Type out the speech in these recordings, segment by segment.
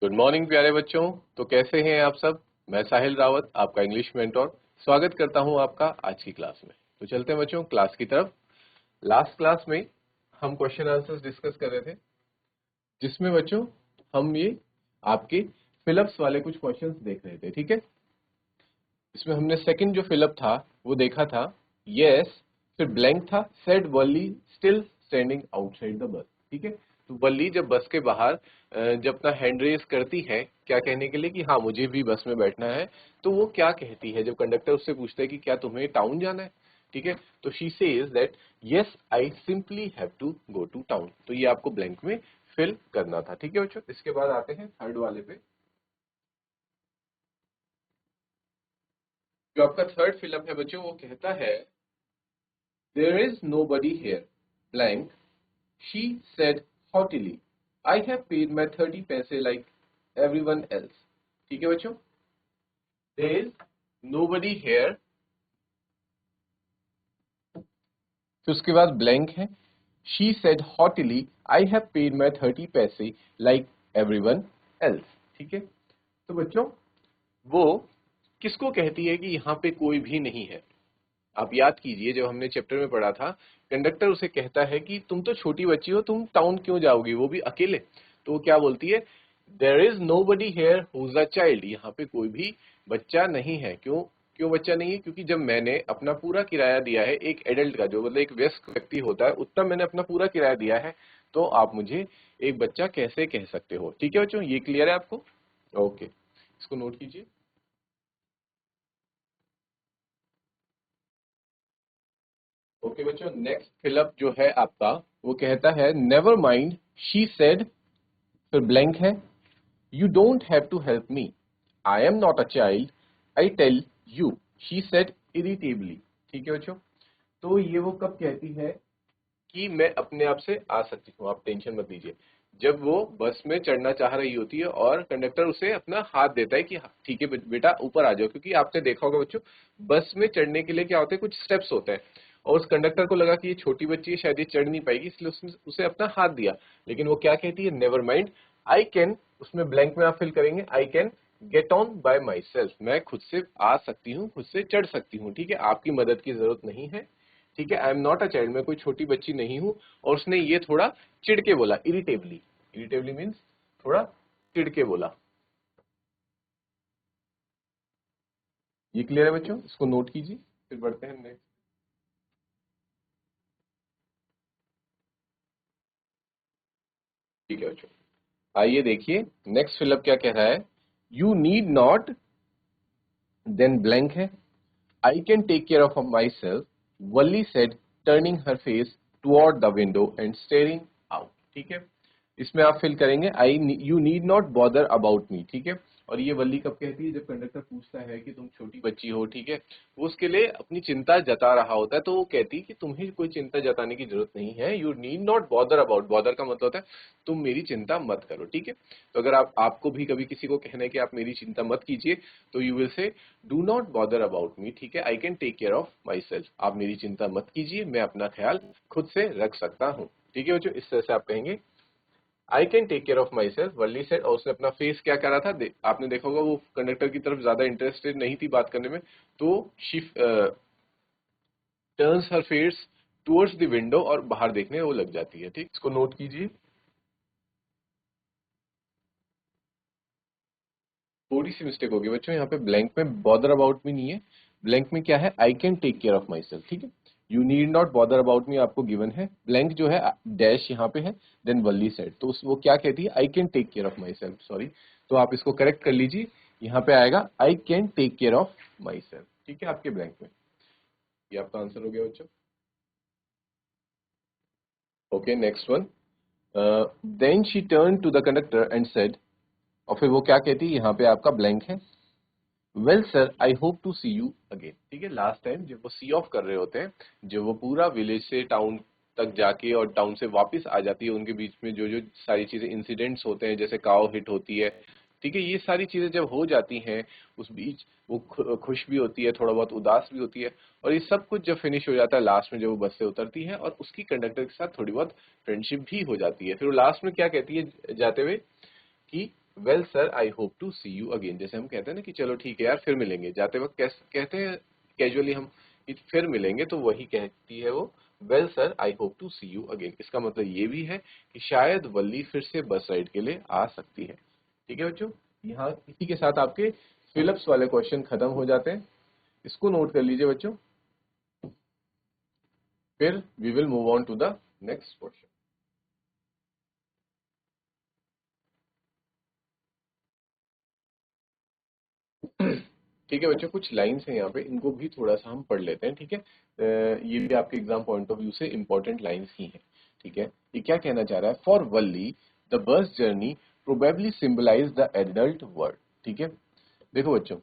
Good morning प्यारे बच्चों। तो कैसे हैं आप सब। मैं साहिल रावत, आपका इंग्लिश मेंटोर, स्वागत करता हूं आपका आज की क्लास में। तो चलते हैं बच्चों क्लास की तरफ। लास्ट क्लास में हम क्वेश्चन आंसर्स डिस्कस कर रहे थे, जिसमें बच्चों हम ये आपके फिलअप्स वाले कुछ क्वेश्चंस देख रहे थे। ठीक है, इसमें हमने सेकंड जो फिलअप था वो देखा था, यस, फिर ब्लैंक था, said Valli still standing outside the bus. ठीक है, तो वल्ली जब बस के बाहर जब अपना हैंड रेज करती है क्या कहने के लिए कि हाँ मुझे भी बस में बैठना है, तो वो क्या कहती है जब कंडक्टर उससे पूछता है कि क्या तुम्हें टाउन जाना है। ठीक है, तो she says that yes I simply have to go to town. तो ये आपको ब्लैंक में फिल करना था। ठीक है बच्चों, इसके बाद आते हैं थर्ड वाले पे। जो आपका थर्ड फिलअप है बच्चों, वो कहता है there is no body here blank, she said haughtily, I have paid my 30 paise like everyone else. ठीक है बच्चों, there is nobody here, फिर उसके बाद ब्लैंक है, she said haughtily, I have paid my 30 paise like everyone else. ठीक है, तो बच्चों वो किसको कहती है कि यहाँ पे कोई भी नहीं है। आप याद कीजिए जब हमने चैप्टर में पढ़ा था, कंडक्टर उसे कहता है कि तुम तो छोटी बच्ची हो, तुम टाउन क्यों जाओगी, वो भी अकेले। तो वो क्या बोलती है, there is nobody here who is a child, यहाँ पे कोई भी बच्चा नहीं है। क्यों क्यों बच्चा नहीं है, क्योंकि जब मैंने अपना पूरा किराया दिया है एक एडल्ट का, जो मतलब एक वयस्क व्यक्ति होता है, उतना मैंने अपना पूरा किराया दिया है, तो आप मुझे एक बच्चा कैसे कह सकते हो। ठीक है बच्चों, ये क्लियर है आपको। ओके, इसको नोट कीजिए। ओके बच्चों, नेक्स्ट फिलअप जो है आपका, वो कहता है नेवर माइंड, शी सेड, फिर ब्लैंक है, you don't have to help me, I am not a child, I tell you, she said irritably. ठीक है बच्चों, तो ये वो कब कहती है कि मैं अपने आप से आ सकती हूँ, आप टेंशन मत लीजिए। जब वो बस में चढ़ना चाह रही होती है और कंडक्टर उसे अपना हाथ देता है कि ठीक है बेटा ऊपर आ जाओ, क्योंकि आपने देखा होगा बच्चों बस में चढ़ने के लिए क्या होते हैं, कुछ स्टेप्स होते हैं, और उस कंडक्टर को लगा कि ये छोटी बच्ची है, शायद ये चढ़ नहीं पाएगी, इसलिए उसने उसे अपना हाथ दिया। लेकिन वो क्या कहती है, नेवर माइंड, आई कैन, उसमें ब्लैंक में आप फिल करेंगे, I can get on by my self, मैं खुद से आ सकती हूँ, खुद से चढ़ सकती हूँ। ठीक है, आपकी मदद की जरूरत नहीं है। ठीक है, आई एम नॉट अ चाइल्ड, मैं कोई छोटी बच्ची नहीं हूं। और उसने ये थोड़ा चिढ़ के बोला, इरिटेबली, इरिटेबली मीन्स थोड़ा चिढ़ के बोला। ये क्लियर है बच्चों, इसको नोट कीजिए, फिर बढ़ते हैं नेक्स्ट। ठीक है बच्चों, आइए देखिए नेक्स्ट फिलअप क्या कह रहा है, you need not, then blank है, I can take care of myself, Valli said turning her face toward the window and staring out. ठीक है, इसमें आप फिल करेंगे I you need not bother about me. ठीक है, और ये वल्ली कब कहती है, जब कंडक्टर पूछता है कि तुम छोटी बच्ची हो। ठीक है, वो उसके लिए अपनी चिंता जता रहा होता है, तो वो कहती है कि तुम्हें कोई चिंता जताने की जरूरत नहीं है, you need not bother about, bother का मतलब होता है तुम मेरी चिंता मत करो। ठीक है, तो अगर आपको भी कभी किसी को कहना है कि आप मेरी चिंता मत कीजिए, तो you will say do not bother about me. ठीक है, I can take care of myself, आप मेरी चिंता मत कीजिए, मैं अपना ख्याल खुद से रख सकता हूँ। ठीक है बच्चों, इस तरह से आप कहेंगे I can take care of myself, Valli said, और उसने अपना फेस क्या करा था, आपने देखा होगा वो कंडक्टर की तरफ ज्यादा इंटरेस्टेड नहीं थी बात करने में, तो she turns her face towards the window, और बाहर देखने वो लग जाती है। ठीक, इसको नोट कीजिए। थोड़ी सी मिस्टेक होगी बच्चों, यहाँ पे ब्लैंक में बॉदर अबाउट मी नहीं है, ब्लैंक में क्या है, I can take care of myself. ठीक है, you need not bother about me आपको गिवन है, ब्लैंक जो है डैश यहाँ पे है, देन वल्ली सेड, तो वो क्या कहती है, I can take care of myself, sorry, तो आप इसको करेक्ट कर लीजिए, यहाँ पे आएगा I can take care of myself. ठीक है, आपके ब्लैंक में ये आपका आंसर हो गया बच्चों। Okay, next one, then she turn to the conductor and said, और फिर वो क्या कहती है, यहाँ पे आपका ब्लैंक है, well sir I hope to see you again. ठीक है, लास्ट टाइम जब वो सी ऑफ कर रहे होते हैं, जब वो पूरा विलेज से टाउन तक जाके और टाउन से वापस आ जाती है, उनके बीच में जो जो सारी चीजें इंसिडेंट्स होते हैं, जैसे काव हिट होती है, ठीक है, ये सारी चीजें जब हो जाती हैं, उस बीच वो खुश भी होती है, थोड़ा बहुत उदास भी होती है, और ये सब कुछ जब फिनिश हो जाता है लास्ट में, जब वो बस से उतरती है और उसकी कंडक्टर के साथ थोड़ी बहुत फ्रेंडशिप भी हो जाती है, फिर वो लास्ट में क्या कहती है जाते हुए कि well sir I hope to see you again. जैसे हम कहते हैं ना कि चलो ठीक है यार फिर मिलेंगे, जाते वक्त कहते हैं कैजुअली हम कि फिर मिलेंगे, तो वही कहती है वो, well sir I hope to see you again. इसका मतलब ये भी है कि शायद वल्ली फिर से बस राइड के लिए आ सकती है। ठीक है बच्चों, यहाँ इसी के साथ आपके फिलिप्स वाले क्वेश्चन खत्म हो जाते हैं। इसको नोट कर लीजिए बच्चों, फिर we will move on to the next question. ठीक है बच्चों, कुछ लाइंस हैं यहाँ पे, इनको भी थोड़ा सा हम पढ़ लेते हैं। ठीक है, ये भी आपके एग्जाम पॉइंट ऑफ व्यू से इंपॉर्टेंट लाइंस ही हैं। ठीक है, ये क्या कहना चाह रहा है, for Valli the bus journey probably symbolize the adult world. ठीक है, देखो बच्चों,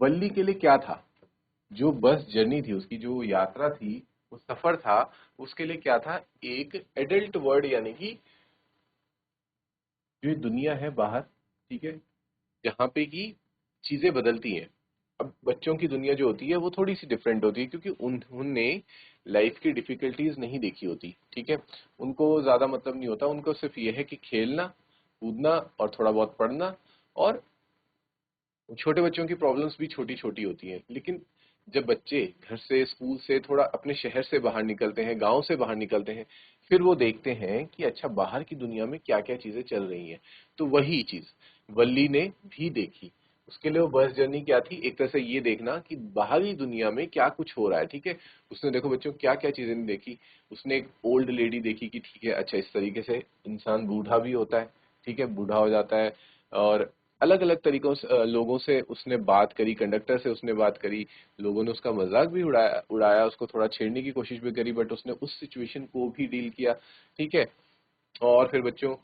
वल्ली के लिए क्या था, जो बस जर्नी थी, उसकी जो यात्रा थी, वो सफर था, उसके लिए क्या था, एक एडल्ट वर्ल्ड, यानी कि जो दुनिया है बाहर, ठीक है, जहाँ पे की चीजें बदलती हैं। अब बच्चों की दुनिया जो होती है वो थोड़ी सी डिफरेंट होती है, क्योंकि उन्होंने लाइफ की डिफिकल्टीज नहीं देखी होती। ठीक है, उनको ज्यादा मतलब नहीं होता, उनको सिर्फ ये है कि खेलना, कूदना और थोड़ा बहुत पढ़ना, और छोटे बच्चों की प्रॉब्लम्स भी छोटी छोटी होती हैं। लेकिन जब बच्चे घर से, स्कूल से, थोड़ा अपने शहर से बाहर निकलते हैं, गांव से बाहर निकलते हैं, फिर वो देखते हैं कि अच्छा बाहर की दुनिया में क्या क्या चीजें चल रही हैं। तो वही चीज वल्ली ने भी देखी। उसके लिए वो बस जर्नी क्या थी, एक तरह से ये देखना कि बाहरी दुनिया में क्या कुछ हो रहा है। ठीक है, उसने देखो बच्चों क्या क्या चीजें नहीं देखी। उसने एक ओल्ड लेडी देखी कि ठीक है, अच्छा इस तरीके से इंसान बूढ़ा भी होता है। ठीक है, बूढ़ा हो जाता है, और अलग अलग तरीकों से लोगों से उसने बात करी, कंडक्टर से उसने बात करी, लोगों ने उसका मजाक भी उड़ाया, उसको थोड़ा छेड़ने की कोशिश भी करी, बट उसने उस सिचुएशन को भी डील किया। ठीक है, और फिर बच्चों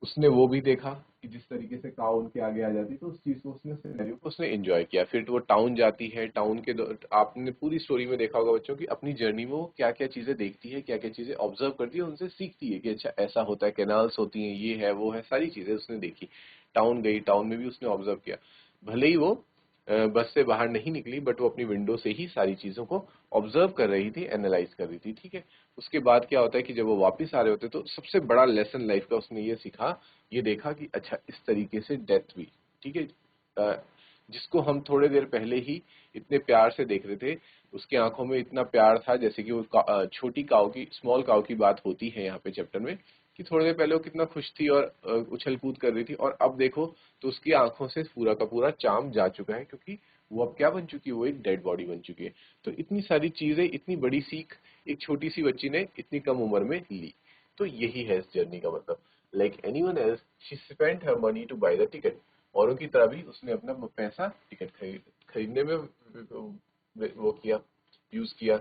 उसने वो भी देखा कि जिस तरीके से काऊ उनके आगे आ जाती, तो उस चीज को, उसने सिनेरियो को उसने एंजॉय किया। फिर तो वो टाउन जाती है, टाउन के आपने पूरी स्टोरी में देखा होगा बच्चों की अपनी जर्नी में वो क्या क्या चीजें देखती है, क्या क्या चीजें ऑब्जर्व करती है, उनसे सीखती है कि अच्छा ऐसा होता है, कैनाल्स होती हैं, ये है वो है, सारी चीजें उसने देखी। टाउन गई, टाउन में भी उसने ऑब्जर्व किया। भले ही वो बस से बाहर नहीं निकली, बट वो अपनी विंडो से ही सारी चीजों को ऑब्जर्व कर रही थी, एनालाइज कर रही थी। ठीक है, उसके बाद क्या होता है कि जब वो वापस आ रहे होते, तो सबसे बड़ा लेसन लाइफ का उसने ये सीखा, ये देखा कि अच्छा इस तरीके से डेथ हुई। ठीक है, जिसको हम थोड़े देर पहले ही इतने प्यार से देख रहे थे, उसकी आंखों में इतना प्यार था, जैसे कि वो छोटी काऊ की, स्मॉल काऊ की बात होती है यहाँ पे चैप्टर में, कि थोड़ी देर पहले वो कितना खुश थी और उछल कूद कर रही थी, और अब देखो तो उसकी आंखों से पूरा का पूरा चार्म जा चुका है, क्योंकि वो अब क्या बन चुकी है, वो एक डेड बॉडी बन चुकी है। तो इतनी सारी चीजें, इतनी बड़ी सीख एक छोटी सी बच्ची ने इतनी कम उम्र में ली। तो यही है इस जर्नी का मतलब। Like anyone else she spent her money to buy the ticket. औरों की तरह भी उसने अपना पैसा टिकट खरीदने में वो किया, यूज किया।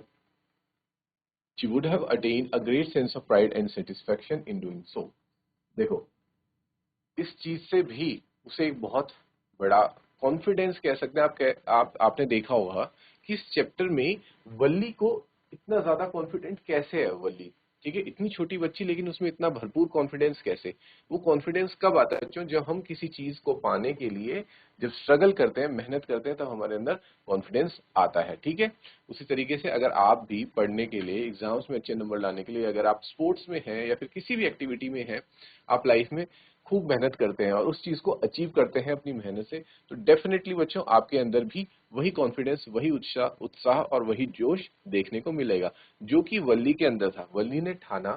She would have attained a great sense of pride and satisfaction in doing so. देखो, इस चीज से भी उसे एक बहुत बड़ा कॉन्फिडेंस कह सकते हैं। आपने देखा होगा कि इस चैप्टर में वल्ली को इतना ज्यादा कॉन्फिडेंट कैसे है वल्ली। ठीक है, इतनी छोटी बच्ची, लेकिन उसमें इतना भरपूर कॉन्फिडेंस कैसे। वो कॉन्फिडेंस कब आता है बच्चों, जब हम किसी चीज को पाने के लिए जब स्ट्रगल करते हैं, मेहनत करते हैं, तब हमारे अंदर कॉन्फिडेंस आता है। ठीक है, उसी तरीके से अगर आप भी पढ़ने के लिए, एग्जाम्स में अच्छे नंबर लाने के लिए, अगर आप स्पोर्ट्स में हैं या फिर किसी भी एक्टिविटी में हैं, आप लाइफ में खूब मेहनत करते हैं और उस चीज को अचीव करते हैं अपनी मेहनत से, तो डेफिनेटली बच्चों आपके अंदर भी वही कॉन्फिडेंस, वही उत्साह उत्साह और वही जोश देखने को मिलेगा, जो कि वल्ली के अंदर था। वल्ली ने ठाना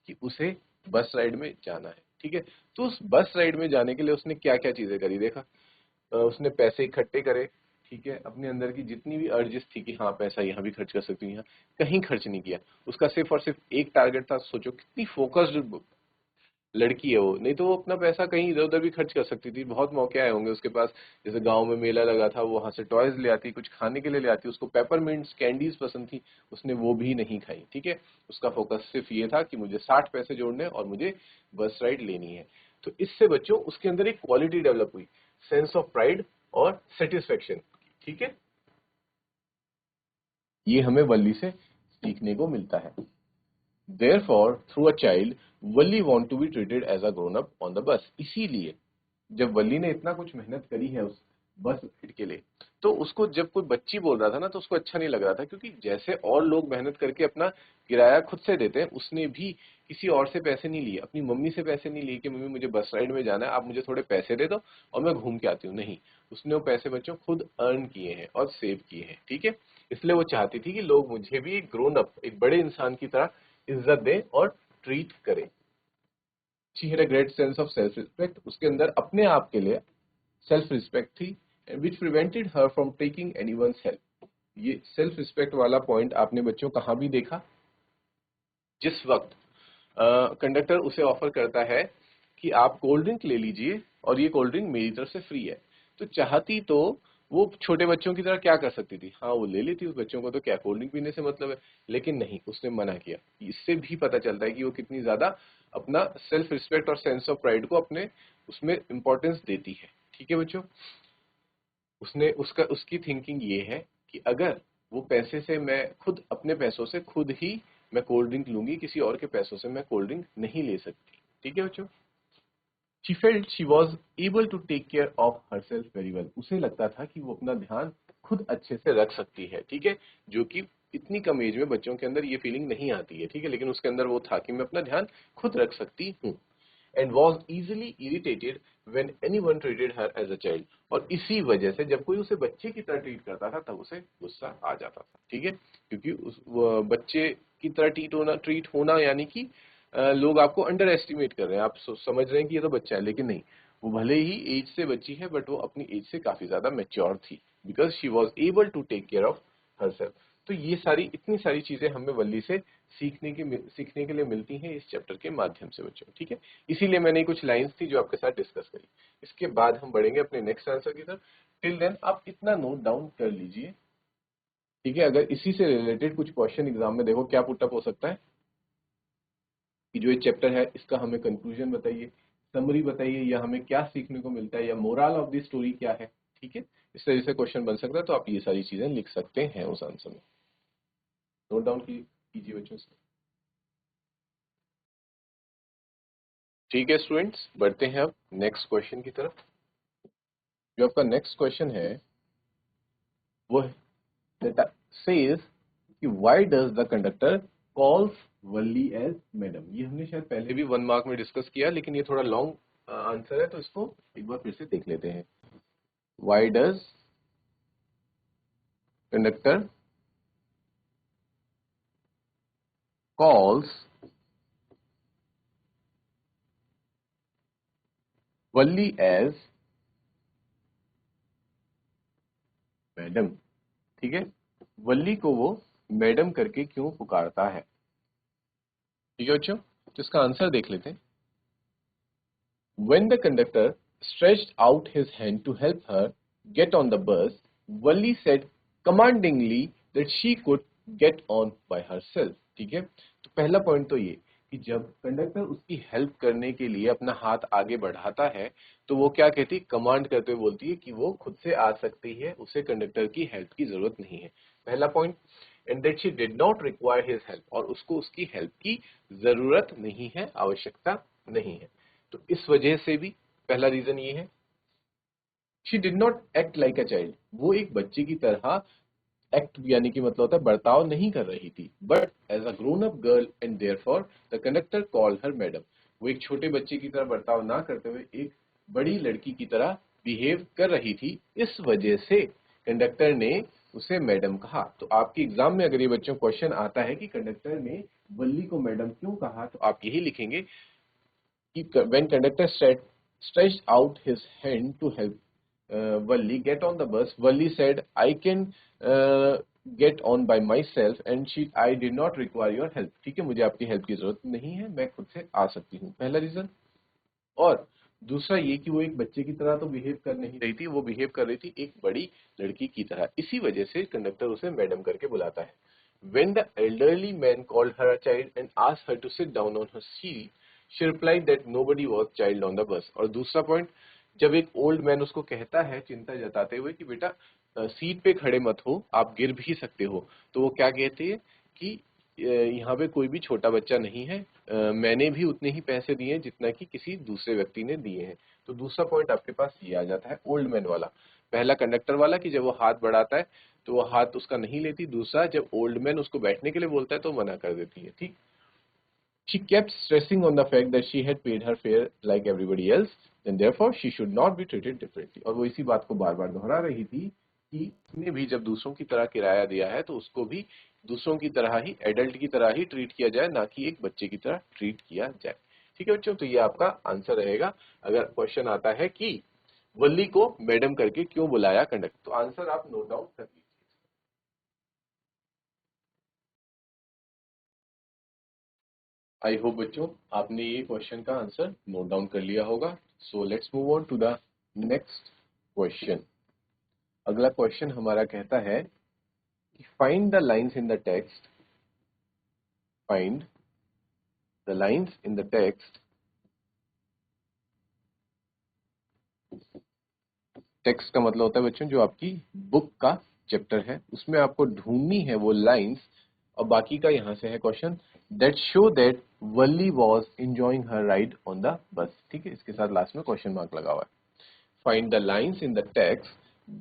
कि उसे बस राइड में जाना है। ठीक है, तो उस बस राइड में जाने के लिए उसने क्या क्या चीजें करी, देखा। उसने पैसे इकट्ठे करे। ठीक है, अपने अंदर की जितनी भी अर्जिस थी कि हाँ पैसा यहाँ भी खर्च कर सकती हूँ, यहाँ कहीं खर्च नहीं किया। उसका सिर्फ और सिर्फ एक टारगेट था। सोचो कितनी फोकस्ड लड़की है वो, नहीं तो वो अपना पैसा कहीं इधर उधर भी खर्च कर सकती थी। बहुत मौके आए होंगे उसके पास, जैसे गांव में मेला लगा था, वो वहां से टॉयज ले आती, कुछ खाने के लिए ले आती, उसको पेपरमिंट्स कैंडीज पसंद थी, उसने वो भी नहीं खाई। ठीक है, उसका फोकस सिर्फ ये था कि मुझे 60 पैसे जोड़ने और मुझे बस राइड लेनी है। तो इससे बच्चों उसके अंदर एक क्वालिटी डेवलप हुई, सेंस ऑफ प्राइड और सेटिस्फेक्शन। ठीक है, ये हमें वल्ली से सीखने को मिलता है। Therefore, through a child, Valli want to be treated as a grown up on the bus। इसीलिए जब वल्ली ने इतना कुछ मेहनत करी है उस बस राइड के लिए। तो उसको जब कोई बच्ची बोल रहा था ना तो उसको अच्छा नहीं लग रहा था, क्योंकि जैसे और लोग मेहनत करके अपना किराया खुद से देते हैं, उसने भी किसी और से पैसे नहीं लिए, अपनी मम्मी से पैसे नहीं लिए कि मम्मी मुझे बस राइड में जाना है, आप मुझे थोड़े पैसे दे दो और मैं घूम के आती हूँ। नहीं, उसने वो पैसे बच्चों खुद अर्न किए हैं और सेव किए हैं, ठीक है। इसलिए वो चाहती थी कि लोग मुझे भी एक ग्रोन अप, एक बड़े इंसान की तरह इज्जत दें और ट्रीट करें। She had a great sense of self respect, उसके अंदर अपने आप के लिए सेल्फ रिस्पेक्ट थी, which prevented her from taking anyone's help. ये सेल्फ रिस्पेक्ट वाला पॉइंट आपने बच्चों कहाँ भी देखा? जिस वक्त कंडक्टर उसे ऑफर करता है कि आप कोल्ड ड्रिंक ले लीजिए और ये कोल्ड ड्रिंक मेरी तरफ से फ्री है, तो चाहती तो वो छोटे बच्चों की तरह क्या कर सकती थी, हाँ वो ले लेती, उस बच्चों को तो क्या कोल्ड ड्रिंक पीने से मतलब है, लेकिन नहीं, उसने मना किया। इससे भी पता चलता है कि वो कितनी ज्यादा अपना सेल्फ रिस्पेक्ट और सेंस ऑफ प्राइड को अपने उसमें इंपॉर्टेंस देती है, ठीक है बच्चों। उसने उसकी थिंकिंग ये है कि अगर वो पैसे से, मैं खुद अपने पैसों से खुद ही मैं कोल्ड ड्रिंक लूंगी, किसी और के पैसों से मैं कोल्ड ड्रिंक नहीं ले सकती, ठीक है बच्चों। She felt she was able to take care of herself very well, उसे लगता था कि वो अपना ध्यान खुद अच्छे से रख सकती है, ठीक है, जो कि इतनी कम एज में बच्चों के अंदर ये फीलिंग नहीं आती है, ठीक है, लेकिन उसके अंदर वो था कि मैं अपना ध्यान खुद रख सकती हूँ। And was easily irritated when anyone treated her as a child, और इसी वजह से जब कोई उसे बच्चे की तरह ट्रीट करता था तब उसे गुस्सा आ जाता था, ठीक है, क्योंकि वो बच्चे की तरह ट्रीट होना यानी कि लोग आपको अंडर एस्टिमेट कर रहे हैं, आप समझ रहे हैं कि ये तो बच्चा है, लेकिन नहीं, वो भले ही एज से बच्ची है बट वो अपनी एज से काफी ज्यादा मेच्योर थी, because she was able to take care of herself. तो ये सारी, इतनी सारी चीजें हमें वल्ली से सीखने के लिए मिलती हैं इस चैप्टर के माध्यम से बच्चों, ठीक है। इसीलिए मैंने कुछ लाइंस थी जो आपके साथ डिस्कस करी। इसके बाद हम बढ़ेंगे अपने नेक्स्ट आंसर की तरफ। टिल देन आप इतना नोट डाउन कर लीजिए, ठीक है। अगर इसी से रिलेटेड कुछ क्वेश्चन एग्जाम में देखो क्या पुटअप हो सकता है कि जो ये चैप्टर है इसका हमें कंक्लूजन बताइए, समरी बताइए, या हमें क्या सीखने को मिलता है, या मोरल ऑफ द स्टोरी क्या है, ठीक है। इस तरह से क्वेश्चन बन सकता है, तो आप ये सारी चीजें लिख सकते हैं उस आंसर में। नोट डाउन कीजिए बच्चों से। ठीक है स्टूडेंट्स, बढ़ते हैं अब नेक्स्ट क्वेश्चन की तरफ। जो आपका नेक्स्ट क्वेश्चन है वो सेज कि why does the conductor calls Valli as madam. ये हमने शायद पहले भी 1 मार्क में डिस्कस किया, लेकिन ये थोड़ा लॉन्ग आंसर है, तो इसको एक बार फिर से देख लेते हैं। Why does conductor calls Valli as madam, ठीक है। वल्ली को वो मैडम करके क्यों पुकारता है, ठीक है बच्चों। तो इसका आंसर देख लेते हैं। When the conductor stretched out his hand to help her get on the bus, Wally said commandingly that she could get on by herself. ठीक है, तो पहला पॉइंट तो ये कि जब कंडक्टर उसकी हेल्प करने के लिए अपना हाथ आगे बढ़ाता है तो वो क्या कहती, कमांड करते हुए बोलती है कि वो खुद से आ सकती है, उसे कंडक्टर की हेल्प की जरूरत नहीं है, पहला point. And that she did not require his help, और उसको उसकी हेल्प की जरूरत नहीं है, आवश्यकता नहीं है। तो इस वजह से भी पहला रीजन ये है। She did not act like a child, वो एक बच्चे की तरह एक्ट यानी कि मतलब होता है बर्ताव नहीं कर रही थी, but as a grown up girl, and therefore the conductor called her madam. वो एक छोटे बच्चे की तरह बर्ताव ना करते हुए एक बड़ी लड़की की तरह बिहेव कर रही थी, इस वजह से कंडक्टर ने उसे मैडम कहा। तो आपके एग्जाम में अगर ये बच्चों क्वेश्चन आता है कि कंडक्टर ने वल्ली को मैडम क्यों कहा, तो आप यही लिखेंगे when conductor stretched out his hand to help Valli get on the bus, Valli said, "I can get on by myself, and I did not require your help." ठीक है, मुझे आपकी हेल्प की जरूरत नहीं है, मैं खुद से आ सकती हूँ, पहला रीजन। और दूसरा ये कि वो एक बच्चे की तरह तो बिहेव कर नहीं रही थी, वो बिहेव कर रही थी एक बड़ी लड़की की तरह, इसी वजह से कंडक्टर उसे मैडम करके बुलाता है। When the elderly man called her a child and asked her to sit down on her seat, she replied that nobody was child on the bus. और दूसरा पॉइंट, जब एक ओल्ड मैन उसको कहता है चिंता जताते हुए कि बेटा सीट पे खड़े मत हो, आप गिर भी सकते हो, तो वो क्या कहती है कि यहाँ पे कोई भी छोटा बच्चा नहीं है, मैंने भी उतने ही पैसे दिए हैं जितना कि किसी दूसरे व्यक्ति ने दिए हैं। तो दूसरा पॉइंट आपके पास ये आ जाता है ओल्ड मैन वाला। पहला कंडक्टर वाला कि जब वो हाथ बढ़ाता है तो वो हाथ उसका नहीं लेती, दूसरा जब ओल्ड मैन उसको बैठने के लिए बोलता है तो मना कर देती है। ठीक, she kept stressing on the fact that she had paid her fare like everybody else and therefore she should not be treated differently। और वो इसी बात को बार बार दोहरा रही थी कि उसने भी जब दूसरों की तरह किराया दिया है तो उसको भी दूसरों की तरह ही, एडल्ट की तरह ही ट्रीट किया जाए, ना कि एक बच्चे की तरह ट्रीट किया जाए। ठीक है बच्चों, तो ये आपका आंसर रहेगा अगर क्वेश्चन आता है कि वल्ली को मैडम करके क्यों बुलाया कंडक्टर, तो आंसर आप नोट डाउन कर लीजिए। आई होप बच्चों आपने ये क्वेश्चन का आंसर नोट डाउन कर लिया होगा। So let's move on to the next question. अगला क्वेश्चन हमारा कहता है कि find the lines in the text, find the lines in the text, text का मतलब होता है बच्चों जो आपकी बुक का चैप्टर है, उसमें आपको ढूंढनी है वो लाइंस। और बाकी का यहां से है question that show that Valli was enjoying her ride on the bus. ठीक है, इसके साथ लास्ट में क्वेश्चन मार्क लगा हुआ है। Find the lines in the text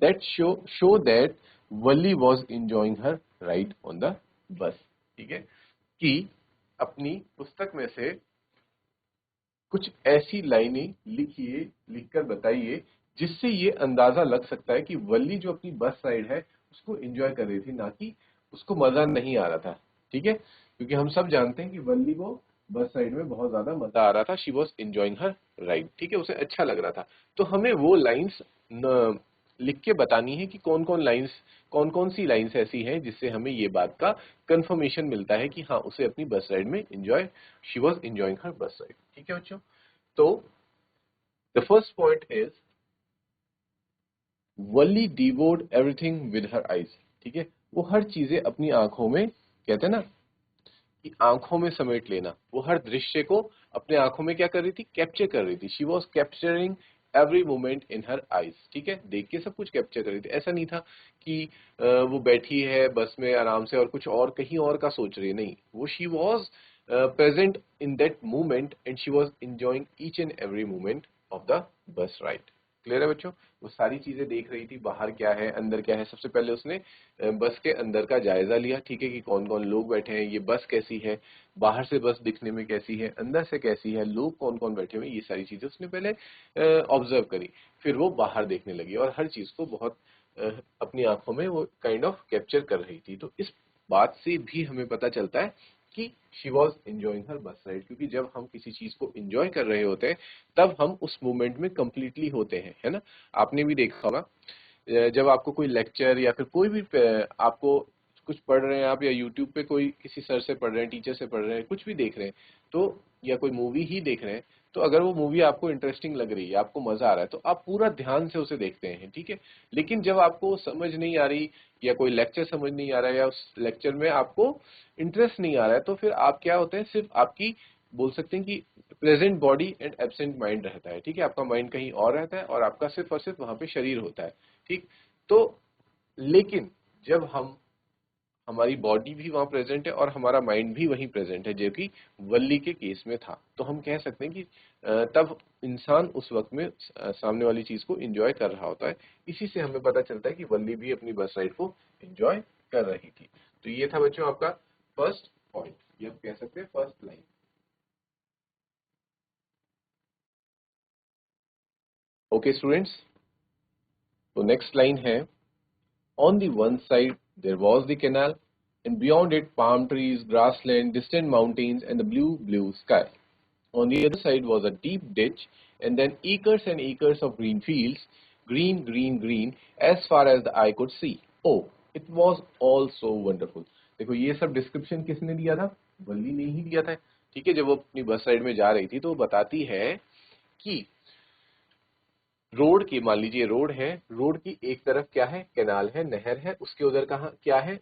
that show that Valli was enjoying her ride on the bus। ठीक है, कि अपनी पुस्तक में से कुछ ऐसी लाइनें लिखिए, लिखकर बताइए जिससे ये अंदाजा लग सकता है कि वल्ली जो अपनी बस राइड है उसको एंजॉय कर रही थी, ना कि उसको मजा नहीं आ रहा था। ठीक है, क्योंकि हम सब जानते हैं कि वल्ली को बस राइड में बहुत ज्यादा मजा आ रहा था, she was enjoying her ride. ठीक है, उसे अच्छा लग रहा था। तो हमें वो लाइन्स लिख के बतानी है कि कौन कौन लाइन्स, कौन कौन सी लाइन्स ऐसी हैं जिससे हमें ये बात का कंफर्मेशन मिलता है कि हाँ उसे अपनी बस राइड में enjoy, she was enjoying her bus ride. ठीक है बच्चों, तो the first point is Valli devoured everything with her eyes. ठीक है, वो हर चीजें अपनी आंखों में, कहते हैं ना कि आंखों में समेट लेना, वो हर दृश्य को अपने आंखों में क्या कर रही थी, कैप्चर कर रही थी। She was capturing every moment in her eyes. ठीक है, देख के सब कुछ कैप्चर कर रही थी। ऐसा नहीं था कि वो बैठी है बस में आराम से और कुछ और कहीं और का सोच रही है, नहीं, वो she was present in that moment and she was enjoying each and every moment of the bus ride. Clear है बच्चों, वो सारी चीजें देख रही थी, बाहर क्या है अंदर क्या है। सबसे पहले उसने बस के अंदर का जायजा लिया। ठीक है, कि कौन कौन लोग बैठे हैं, ये बस कैसी है, बाहर से बस दिखने में कैसी है, अंदर से कैसी है, लोग कौन कौन बैठे हुए हैं, ये सारी चीजें उसने पहले ऑब्जर्व करी। फिर वो बाहर देखने लगी और हर चीज को बहुत अपनी आंखों में वो काइंड ऑफ कैप्चर कर रही थी। तो इस बात से भी हमें पता चलता है कि she was enjoying her bus ride, क्योंकि जब हम किसी चीज को एंजॉय कर रहे होते हैं तब हम उस मोमेंट में कंप्लीटली होते हैं, है ना। आपने भी देखा होगा जब आपको कोई लेक्चर या फिर कोई भी आपको कुछ पढ़ रहे हैं आप, या यूट्यूब पे कोई किसी सर से पढ़ रहे हैं, टीचर से पढ़ रहे हैं, कुछ भी देख रहे हैं, तो या कोई मूवी ही देख रहे हैं, तो अगर वो मूवी आपको इंटरेस्टिंग लग रही है, आपको मजा आ रहा है, तो आप पूरा ध्यान से उसे देखते हैं। ठीक है, लेकिन जब आपको समझ नहीं आ रही या कोई लेक्चर समझ नहीं आ रहा है या उस लेक्चर में आपको इंटरेस्ट नहीं आ रहा है, तो फिर आप क्या होते हैं, सिर्फ आपकी बोल सकते हैं कि present body and absent mind रहता है। ठीक है, आपका माइंड कहीं और रहता है और आपका सिर्फ और सिर्फ वहां पे शरीर होता है। ठीक, तो लेकिन जब हम, हमारी बॉडी भी वहां प्रेजेंट है और हमारा माइंड भी वहीं प्रेजेंट है, जो कि वल्ली के केस में था, तो हम कह सकते हैं कि तब इंसान उस वक्त में सामने वाली चीज को एंजॉय कर रहा होता है। इसी से हमें पता चलता है कि वल्ली भी अपनी बस राइड को एंजॉय कर रही थी। तो ये था बच्चों आपका फर्स्ट पॉइंट, ये आप कह सकते हैं फर्स्ट लाइन। ओके स्टूडेंट्स, तो नेक्स्ट लाइन है On the one side, there was the canal, and beyond it, palm trees, grassland, distant mountains, and the blue, blue sky. On the other side was a deep ditch, and then acres and acres of green fields, green, green, green, as far as the eye could see. Oh, it was all so wonderful. देखो ये सब description किसने दिया था, वल्ली ने ही दिया था। ठीक है, जब वो अपनी बस साइड में जा रही थी तो वो बताती है कि रोड की, मान लीजिए रोड है, रोड की एक तरफ क्या है, कैनाल है, नहर है, उसके उधर कहाँ क्या है,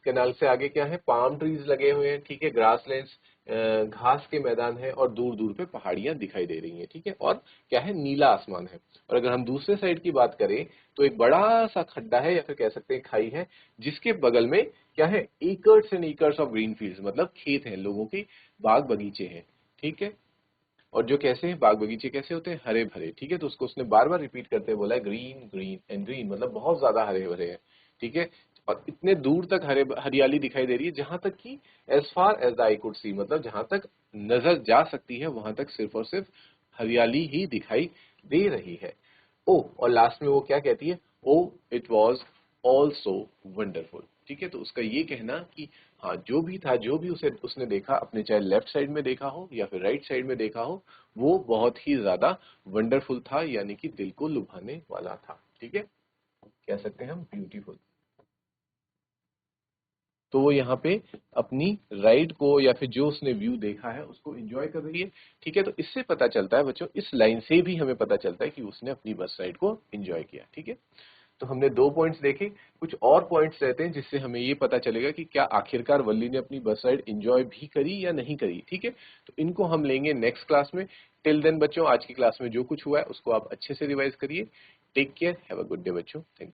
कैनाल से आगे क्या है, पाम ट्रीज लगे हुए हैं। ठीक है, ग्रासलैंड्स, घास के मैदान है और दूर दूर पे पहाड़ियां दिखाई दे रही हैं, ठीक है, और क्या है, नीला आसमान है। और अगर हम दूसरे साइड की बात करें तो एक बड़ा सा खड्डा है या फिर कह सकते हैं खाई है, जिसके बगल में क्या है, acres and acres of green fields, मतलब खेत हैं, लोगों के बाग बगीचे हैं, ठीक है। और जो कैसे हैं, बाग बगीचे कैसे होते हैं, हरे भरे, ठीक है। तो उसको उसने बार बार रिपीट करते हुए बोला है ग्रीन ग्रीन एंड ग्रीन, मतलब बहुत ज्यादा हरे भरे हैं, ठीक है। और इतने दूर तक हरियाली दिखाई दे रही है, जहां तक कि as far as the I could see, मतलब जहां तक नजर जा सकती है वहां तक सिर्फ और सिर्फ हरियाली ही दिखाई दे रही है। ओ, और लास्ट में वो क्या कहती है, ओ इट वॉज ऑल्सो वंडरफुल, ठीक है। तो उसका ये कहना कि हाँ, जो भी था, जो भी उसने देखा अपने, चाहे लेफ्ट साइड में देखा हो या फिर राइट साइड में देखा हो, वो बहुत ही ज्यादा वंडरफुल था, यानी कि दिल को लुभाने वाला था, ठीक है, कह सकते हैं हम ब्यूटीफुल। तो वो यहाँ पे अपनी राइड को या फिर जो उसने व्यू देखा है उसको एंजॉय कर रही है, ठीक है। तो इससे पता चलता है बच्चों, इस लाइन से भी हमें पता चलता है कि उसने अपनी बस राइड को एंजॉय किया, ठीक है। तो हमने 2 पॉइंट्स देखे, कुछ और पॉइंट्स रहते हैं जिससे हमें ये पता चलेगा कि क्या आखिरकार वल्ली ने अपनी बस राइड एंजॉय भी करी या नहीं करी, ठीक है। तो इनको हम लेंगे नेक्स्ट क्लास में। टिल देन बच्चों, आज की क्लास में जो कुछ हुआ है उसको आप अच्छे से रिवाइज करिए। Take care, have a good day बच्चों, थैंक यू।